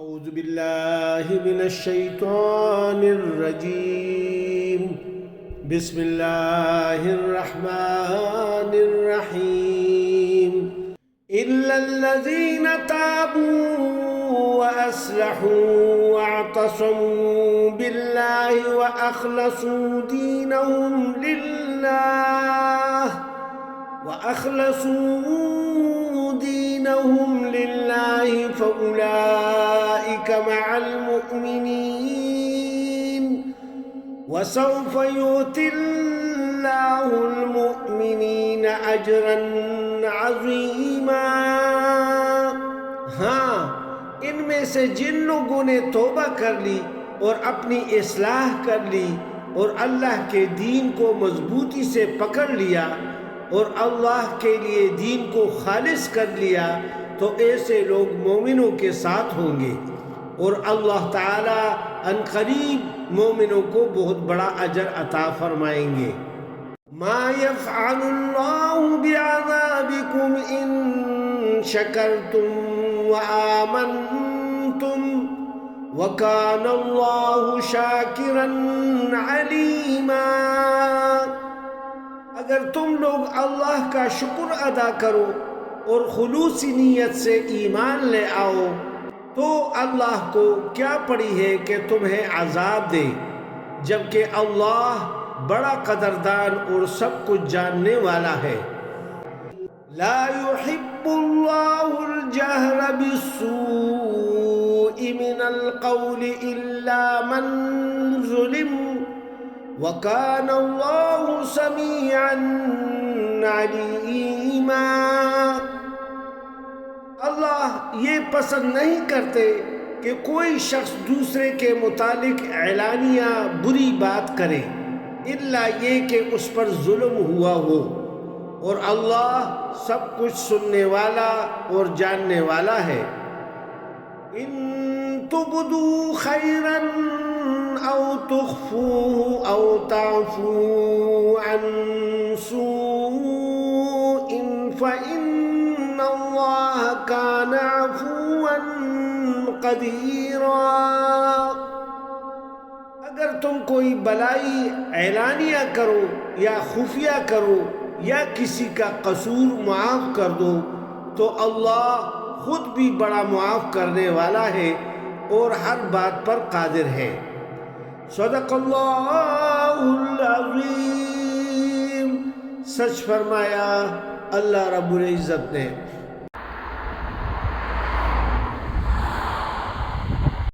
أعوذ بالله من الشيطان الرجيم بسم الله الرحمن الرحيم إلا الذين تابوا وأصلحوا واعتصموا بالله وأخلصوا دينهم لله فأولئك مع المؤمنين وسوف يؤتي الله المؤمنين أجرا عظيما۔ ہاں، ان میں سے جن لوگوں نے توبہ کر لی اور اپنی اصلاح کر لی اور اللہ کے دین کو مضبوطی سے پکڑ لیا اور اللہ کے لیے دین کو خالص کر لیا تو ایسے لوگ مومنوں کے ساتھ ہوں گے، اور اللہ تعالی عنقریب مومنوں کو بہت بڑا اجر عطا فرمائیں گے۔ ما يفعل اللہ بعذابکم ان شکرتم وآمنتم وکان اللہ شاکرا علیما۔ اگر تم لوگ اللہ کا شکر ادا کرو اور خلوصی نیت سے ایمان لے آؤ تو اللہ کو کیا پڑی ہے کہ تمہیں عذاب دے، جبکہ اللہ بڑا قدردان اور سب کچھ جاننے والا ہے۔ لا يحب اللہ الجہر بالسوء من القول الا من ظلم وَكَانَ اللَّهُ سَمِيعًا عَلِيمًا۔ اللہ یہ پسند نہیں کرتے کہ کوئی شخص دوسرے کے متعلق اعلانیہ بری بات کرے الا یہ کہ اس پر ظلم ہوا ہو، اور اللہ سب کچھ سننے والا اور جاننے والا ہے۔ ان تبدوا خیرا او تخفوه او تعفو عن سوء فإن اللہ کان عفوا قدیرا۔ اگر تم کوئی بلائی اعلانیہ کرو یا خفیہ کرو یا کسی کا قصور معاف کر دو تو اللہ خود بھی بڑا معاف کرنے والا ہے اور ہر بات پر قادر ہے۔ صدق اللہ العظیم۔ سچ فرمایا اللہ رب العزت نے۔